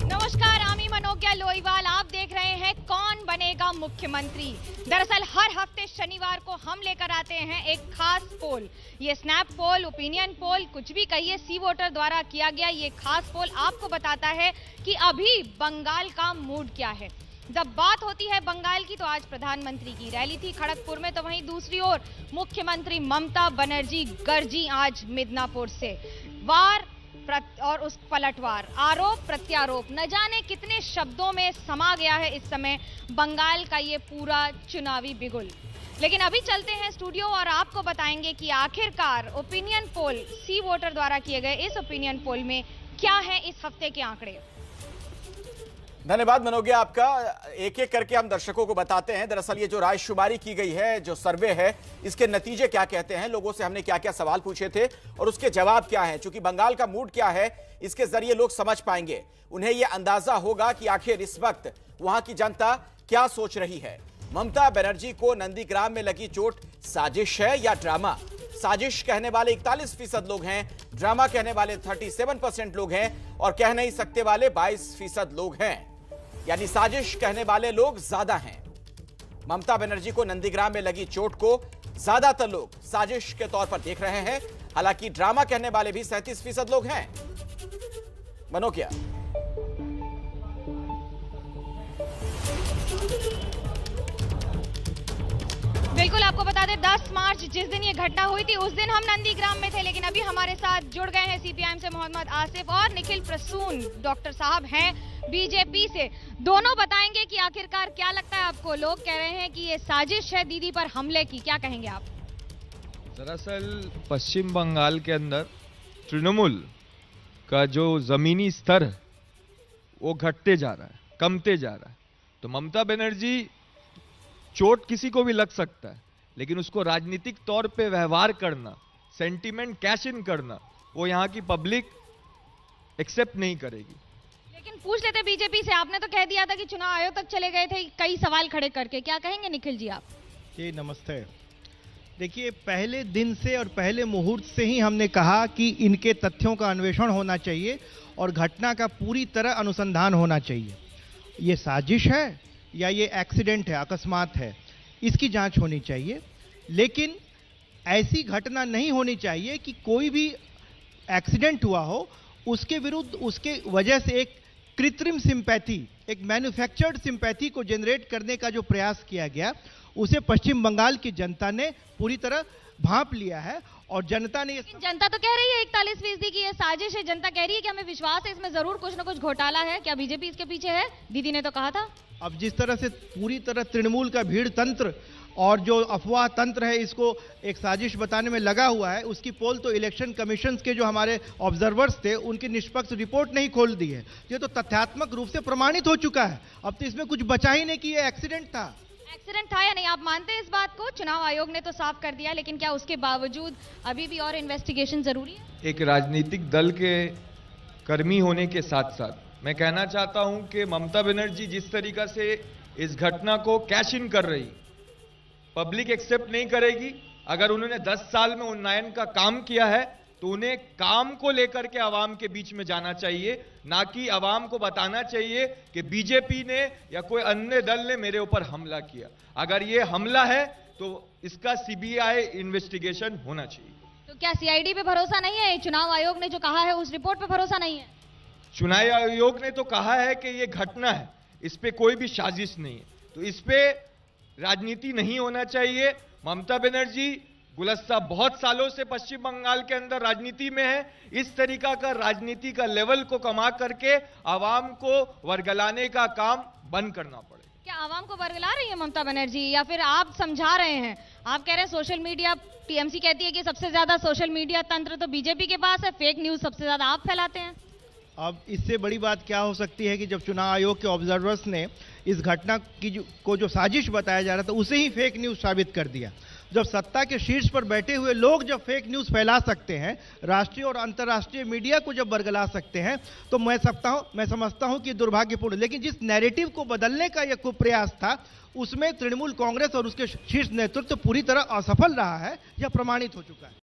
नमस्कार, आमी मनोज्ञा लोईवाल। आप देख रहे हैं कौन बनेगा मुख्यमंत्री। दरअसल हर हफ्ते शनिवार को हम लेकर आते हैं एक खास पोल। ये स्नैप पोल, ओपिनियन पोल, कुछ भी कहिए, सी वोटर द्वारा किया गया ये खास पोल आपको बताता है कि अभी बंगाल का मूड क्या है। जब बात होती है बंगाल की तो आज प्रधानमंत्री की रैली थी खड़गपुर में, तो वहीं दूसरी ओर मुख्यमंत्री ममता बनर्जी गरजी आज मिदनापुर से। वार और उस पलटवार, आरोप प्रत्यारोप, न जाने कितने शब्दों में समा गया है इस समय बंगाल का ये पूरा चुनावी बिगुल। लेकिन अभी चलते हैं स्टूडियो और आपको बताएंगे कि आखिरकार ओपिनियन पोल, सी वोटर द्वारा किए गए इस ओपिनियन पोल में क्या है इस हफ्ते के आंकड़े। धन्यवाद मनोज्ञा आपका। एक एक करके हम दर्शकों को बताते हैं। दरअसल ये जो रायशुमारी की गई है, जो सर्वे है, इसके नतीजे क्या कहते हैं, लोगों से हमने क्या क्या सवाल पूछे थे और उसके जवाब क्या हैं। क्योंकि बंगाल का मूड क्या है, इसके जरिए लोग समझ पाएंगे, उन्हें यह अंदाजा होगा कि आखिर इस वक्त वहां की जनता क्या सोच रही है। ममता बनर्जी को नंदीग्राम में लगी चोट साजिश है या ड्रामा? साजिश कहने वाले 41% लोग हैं, ड्रामा कहने वाले 37% लोग हैं और कह नहीं सकते वाले 22% लोग हैं। यानी साजिश कहने वाले लोग ज्यादा हैं। ममता बनर्जी को नंदीग्राम में लगी चोट को ज्यादातर लोग साजिश के तौर पर देख रहे हैं। हालांकि ड्रामा कहने वाले भी 37% लोग हैं। मनोज्ञा, बिल्कुल, आपको बता दें 10 मार्च जिस दिन ये घटना हुई थी उस दिन हम नंदीग्राम में थे, लेकिन अभी हमारे साथ जुड़ गए हैं सीपीआईएम से मोहम्मद आसिफ और निखिल प्रसून, डॉक्टर साहब हैं बीजेपी से। दोनों बताएंगे कि आखिरकार क्या लगता है आपको। लोग कह रहे हैं कि ये साजिश है दीदी पर हमले की, क्या कहेंगे आप? दरअसल पश्चिम बंगाल के अंदर तृणमूल का जो जमीनी स्तर है वो घटते जा रहा है, कमते जा रहा है। तो ममता बनर्जी, चोट किसी को भी लग सकता है, लेकिन उसको राजनीतिक तौर पे व्यवहार करना, सेंटीमेंट कैश इन करना, वो यहाँ की पब्लिक एक्सेप्ट नहीं करेगी। लेकिन पूछ लेते बीजेपी से, आपने तो कह दिया था कि चुनाव आयोग तक चले गए थे कई सवाल खड़े करके, क्या कहेंगे निखिल जी आप? जी नमस्ते। देखिए, पहले दिन से और पहले मुहूर्त से ही हमने कहा कि इनके तथ्यों का अन्वेषण होना चाहिए और घटना का पूरी तरह अनुसंधान होना चाहिए। ये साजिश है या ये एक्सीडेंट है, अकस्मात है, इसकी जांच होनी चाहिए। लेकिन ऐसी घटना नहीं होनी चाहिए कि कोई भी एक्सीडेंट हुआ हो उसके विरुद्ध, उसके वजह से एक कृत्रिम सिंपैथी, एक मैन्युफैक्चर्ड सिंपैथी को जनरेट करने का जो प्रयास किया गया, उसे पश्चिम बंगाल की जनता ने पूरी तरह भांप लिया है। और जनता ने, जनता तो कह रही है 41% की ये साजिश है। जनता कह रही है कि हमें विश्वास है इसमें जरूर कुछ ना कुछ घोटाला है। क्या बीजेपी इसके पीछे है? दीदी ने तो कहा था। अब जिस तरह से पूरी तरह तृणमूल का भीड़ तंत्र और जो अफवाह तंत्र है इसको एक साजिश बताने में लगा हुआ है, उसकी पोल तो इलेक्शन कमीशन के जो हमारे ऑब्जर्वर्स थे उनकी निष्पक्ष रिपोर्ट नहीं खोल दी है। ये तो तथ्यात्मक रूप से प्रमाणित हो चुका है। अब तो इसमें कुछ बचा ही नहीं कि ये एक्सीडेंट था। एक्सीडेंट था या नहीं, आप मानते हैं इस बात को? चुनाव आयोग ने तो साफ कर दिया, लेकिन क्या उसके बावजूद अभी भी और इन्वेस्टिगेशन जरूरी है? एक राजनीतिक दल के कर्मी होने के साथ साथ मैं कहना चाहता हूं कि ममता बनर्जी जिस तरीका से इस घटना को कैश इन कर रही, पब्लिक एक्सेप्ट नहीं करेगी। अगर उन्होंने 10 साल में उन्नयन का काम किया है तो उन्हें काम को लेकर के आवाम के बीच में जाना चाहिए, ना कि आवाम को बताना चाहिए कि बीजेपी ने या कोई अन्य दल ने मेरे ऊपर हमला किया। अगर ये हमला है तो इसका सीबीआई इन्वेस्टिगेशन होना चाहिए। तो क्या सीआईडी पे भरोसा नहीं है? चुनाव आयोग ने जो कहा है उस रिपोर्ट पे भरोसा नहीं है? चुनाव आयोग ने तो कहा है कि ये घटना है, इस पे कोई भी साजिश नहीं है, तो इस पे राजनीति नहीं होना चाहिए। ममता बनर्जी गुलस्ता बहुत सालों से पश्चिम बंगाल के अंदर राजनीति में है। इस तरीका का राजनीति का लेवल को कमा करके आवाम को वर्गलाने का काम बंद करना पड़ेगा। क्या आवाम को वर्गला रही है ममता बनर्जी या फिर आप समझा रहे हैं? आप कह रहे हैं सोशल मीडिया, टीएमसी कहती है कि सबसे ज्यादा सोशल मीडिया तंत्र तो बीजेपी के पास है, फेक न्यूज सबसे ज्यादा आप फैलाते हैं। अब इससे बड़ी बात क्या हो सकती है कि जब चुनाव आयोग के ऑब्जर्वर्स ने इस घटना की को जो साजिश बताया जा रहा था उसे ही फेक न्यूज साबित कर दिया। जब सत्ता के शीर्ष पर बैठे हुए लोग जब फेक न्यूज फैला सकते हैं, राष्ट्रीय और अंतर्राष्ट्रीय मीडिया को जब बरगला सकते हैं, तो मैं समझता हूं कि दुर्भाग्यपूर्ण। लेकिन जिस नैरेटिव को बदलने का यह कुप्रयास था, उसमें तृणमूल कांग्रेस और उसके शीर्ष नेतृत्व पूरी तरह असफल रहा है, यह प्रमाणित हो चुका है।